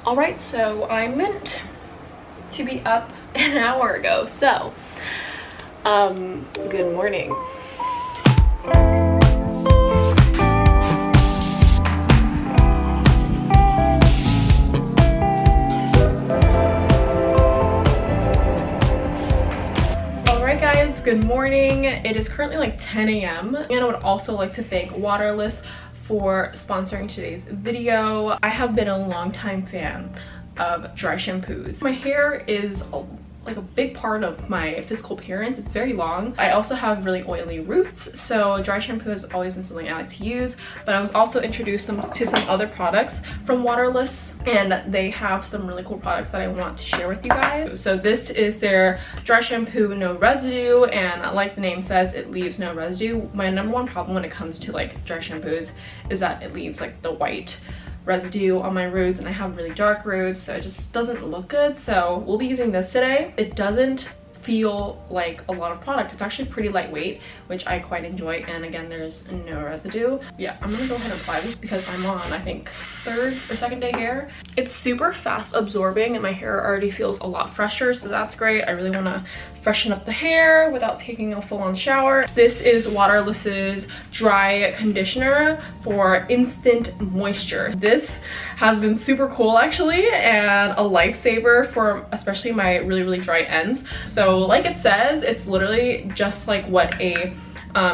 Alright, so I meant to be up an hour ago, so good morning. Alright guys, good morning. It is currently like 10 a.m. and I would also like to thank Waterless for sponsoring today's video. I have been a longtime fan of dry shampoos. My hair is like a big part of my physical appearance. It's very long. I also have really oily roots, so dry shampoo has always been something I like to use. But I was also introduced to some other products from Waterless, and they have some really cool products that I want to share with you guys. So this is their dry shampoo no residue, and like the name says, it leaves no residue. My number one problem when it comes to like dry shampoos is that it leaves like the white residue on my roots, and I have really dark roots, so it just doesn't look good. So we'll be using this today. It doesn't feel like a lot of product. It's actually pretty lightweight, which I quite enjoy, and again, there's no residue. Yeah, I'm gonna go ahead and apply this because I'm on, I think, third or second day hair. It's super fast absorbing and my hair already feels a lot fresher, so that's great. I really want to freshen up the hair without taking a full-on shower. This is Waterless's dry conditioner for instant moisture. This has been super cool actually, and a lifesaver for especially my really dry ends. So like it says, it's literally just like what a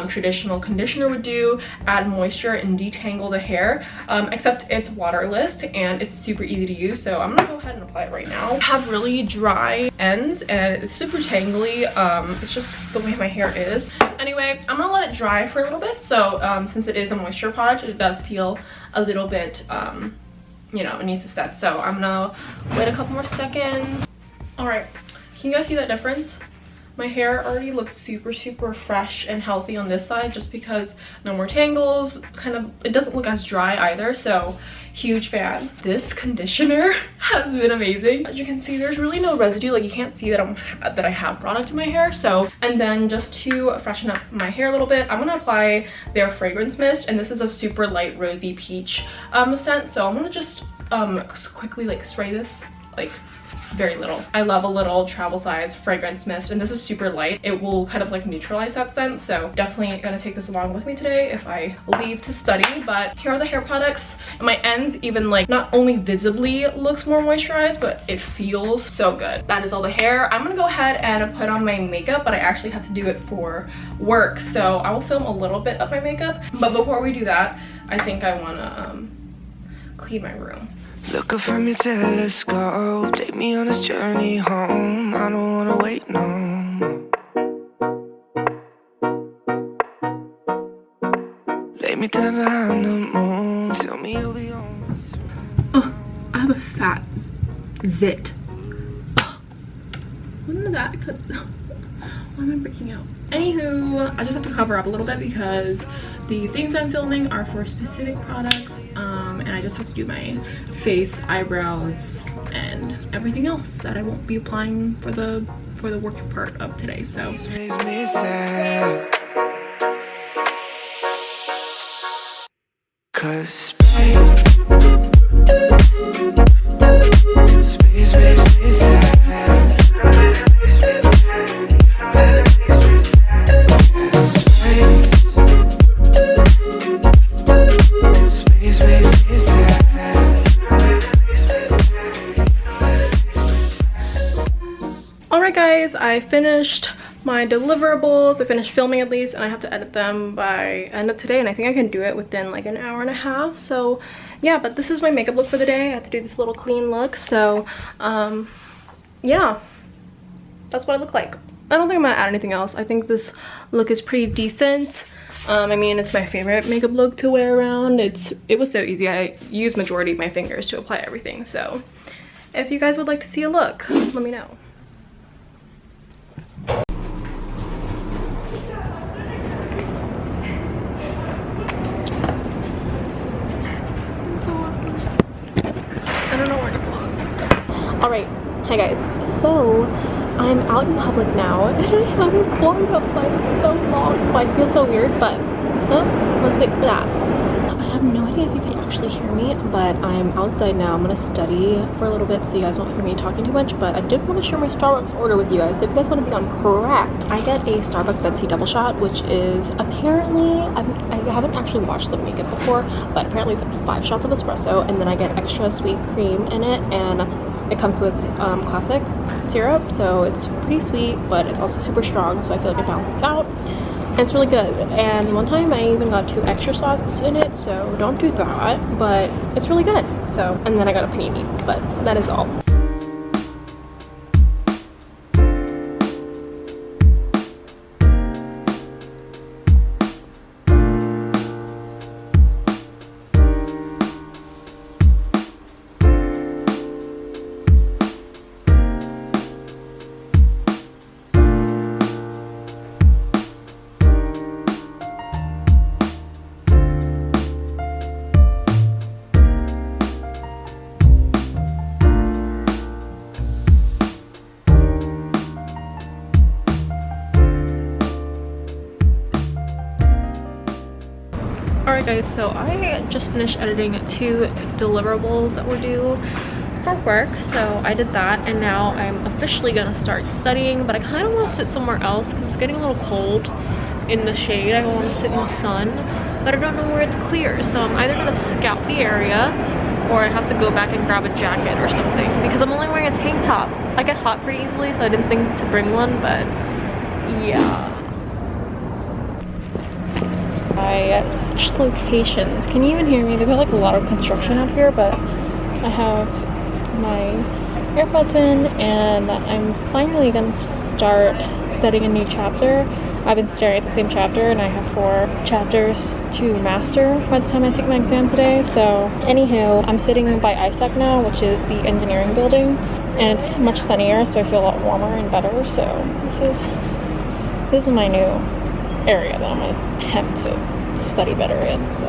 traditional conditioner would do: add moisture and detangle the hair, except it's waterless and it's super easy to use. So I'm gonna go ahead and apply it right now. I have really dry ends and it's super tangly. It's just the way my hair is. Anyway, I'm gonna let it dry for a little bit. So since it is a moisture product, it does feel a little bit you know, it needs to set. So I'm gonna wait a couple more seconds. All right, can you guys see that difference? My hair already looks super fresh and healthy on this side, just because no more tangles. Kind of, it doesn't look as dry either, so huge fan. This conditioner has been amazing. As you can see, there's really no residue. Like, you can't see that I have product in my hair. So, and then just to freshen up my hair a little bit, I'm gonna apply their fragrance mist, and this is a super light rosy peach scent. So I'm gonna just quickly like spray this, like very little. I love a little travel size fragrance mist, and this is super light. It will kind of like neutralize that scent, so definitely gonna take this along with me today if I leave to study. But here are the hair products. My ends even like not only visibly looks more moisturized, but it feels so good. That is all the hair. I'm gonna go ahead and put on my makeup, but I actually have to do it for work, so I will film a little bit of my makeup. But before we do that, I think I wanna clean my room. Look up from your telescope, take me on this journey home. I don't wanna wait no more. Lay me down behind the moon, tell me you'll be on. Oh, I have a fat zit. Oh, when did that? Why am I breaking out? Anywho, I just have to cover up a little bit because the things I'm filming are for specific products, and I just have to do my face, eyebrows, and everything else that I won't be applying for the work part of today. So Makes me sad, 'cause space makes me sad. alright guys, I finished my deliverables. I finished filming at least, and I have to edit them by end of today, and I think I can do it within like an hour and a half. So yeah, but this is my makeup look for the day. I have to do this little clean look, so yeah, that's what I look like. I don't think I'm gonna add anything else. I think this look is pretty decent. I mean, it's my favorite makeup look to wear around. It was so easy. I used majority of my fingers to apply everything. So if you guys would like to see a look, let me know. I don't know where to vlog. Alright, hi guys. So I'm out in public now, and I haven't vlogged outside in so long, so I feel so weird, but let's wait for that. I have no idea if you can actually hear me, but I'm outside now. I'm gonna study for a little bit so you guys won't hear me talking too much, but I did want to share my Starbucks order with you guys. So if you guys want to be on crack, I get a Starbucks venti double shot, which is apparently, I haven't actually watched them make it before, but apparently it's like 5 shots of espresso, and then I get extra sweet cream in it, and it comes with classic syrup, so it's pretty sweet, but it's also super strong, so I feel like it balances out. And it's really good. And one time I even got 2 extra shots in it, so don't do that, but it's really good. So, and then I got a panini, but that is all. Alright guys, so I just finished editing 2 deliverables that were due for work, so I did that, and now I'm officially gonna start studying, but I kind of want to sit somewhere else because it's getting a little cold in the shade. I want to sit in the sun, but I don't know where it's clear, so I'm either gonna scout the area or I have to go back and grab a jacket or something because I'm only wearing a tank top. I get hot pretty easily, so I didn't think to bring one, but yeah. I switched locations. Can you even hear me? There's like a lot of construction out here, but I have my AirPods in and I'm finally gonna start studying a new chapter. I've been staring at the same chapter and I have 4 chapters to master by the time I take my exam today. So anywho, I'm sitting by 𝐓𝐔𝐍𝐃𝐒 now, which is the engineering building, and it's much sunnier, so I feel a lot warmer and better. So this is my new area that I'm gonna attempt to study better in. So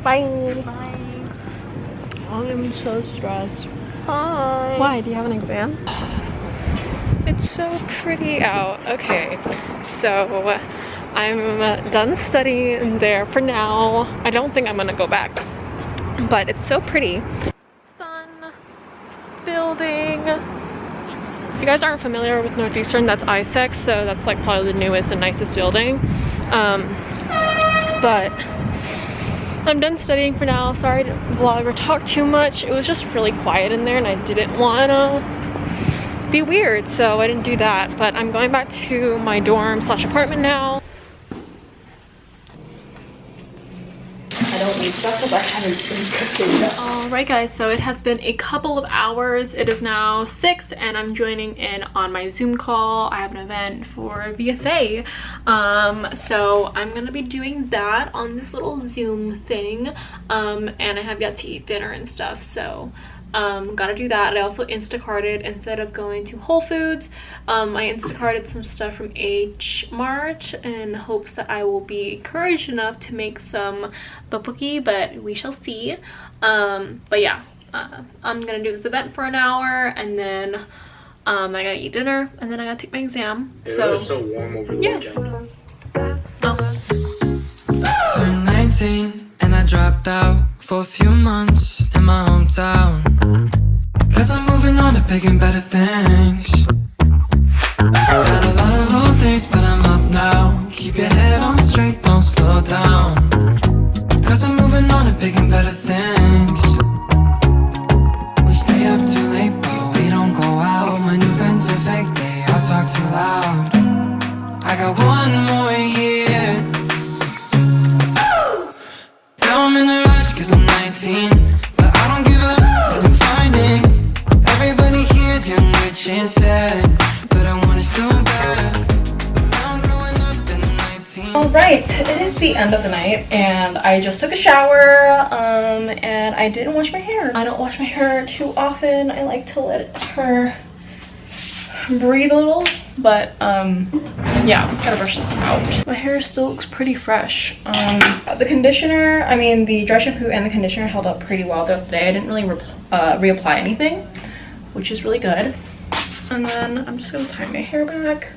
bye. Bye. I'm so stressed. Hi. Why? Do you have an exam? It's so pretty out. Okay, so I'm done studying there for now. I don't think I'm gonna go back, but it's so pretty. Sun, building. If you guys aren't familiar with Northeastern, that's 𝐓𝐔𝐍𝐃𝐒, so that's like probably the newest and nicest building. But I'm done studying for now. Sorry to vlog or talk too much. It was just really quiet in there and I didn't want to be weird, so I didn't do that. But I'm going back to my dorm / apartment now. I don't need stuff because I haven't been cooking yet. Alright guys, so it has been a couple of hours. It is now 6 and I'm joining in on my Zoom call. I have an event for VSA. So I'm gonna be doing that on this little Zoom thing. And I have yet to eat dinner and stuff, so gotta do that. I also Instacarted instead of going to Whole Foods. I Instacarted some stuff from 𝐻 in hopes that I will be encouraged enough to make some tteokbokki, but we shall see. But yeah, I'm gonna do this event for an hour and then I gotta eat dinner and then I gotta take my exam. So it's so warm over the weekend. Turned 19 and I dropped out for a few months in my hometown, 'cause I'm moving on to bigger and better things. Had a lot of low things, but I'm up now. Keep your head on straight, don't slow down, 'cause I'm moving on to bigger and better things. We stay up too late, but we don't go out. My new friends are fake, they all talk too loud. Alright, it is the end of the night and I just took a shower and I didn't wash my hair. I don't wash my hair too often. I like to let her breathe a little, but yeah, gotta brush this out. My hair still looks pretty fresh. The conditioner, I mean the dry shampoo and the conditioner held up pretty well throughout the day. I didn't really reapply anything, which is really good. And then I'm just gonna tie my hair back.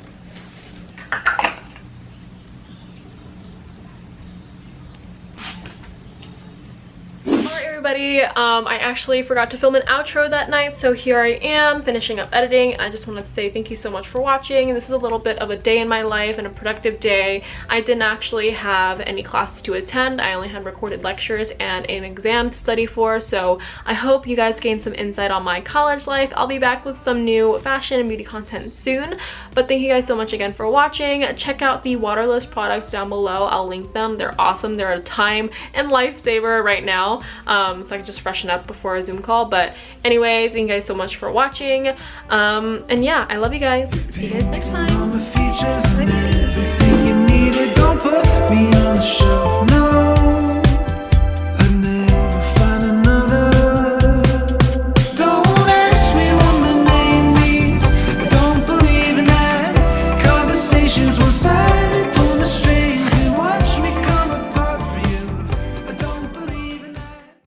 Everybody, I actually forgot to film an outro that night, so here I am finishing up editing. I just wanted to say thank you so much for watching. This is a little bit of a day in my life and a productive day. I didn't actually have any classes to attend. I only had recorded lectures and an exam to study for, so I hope you guys gained some insight on my college life. I'll be back with some new fashion and beauty content soon, but thank you guys so much again for watching. Check out the Waterless products down below. I'll link them. They're awesome. They're a time and lifesaver right now. So I can just freshen up before a Zoom call. But anyway, thank you guys so much for watching. And yeah, I love you guys. See you guys next time. Bye.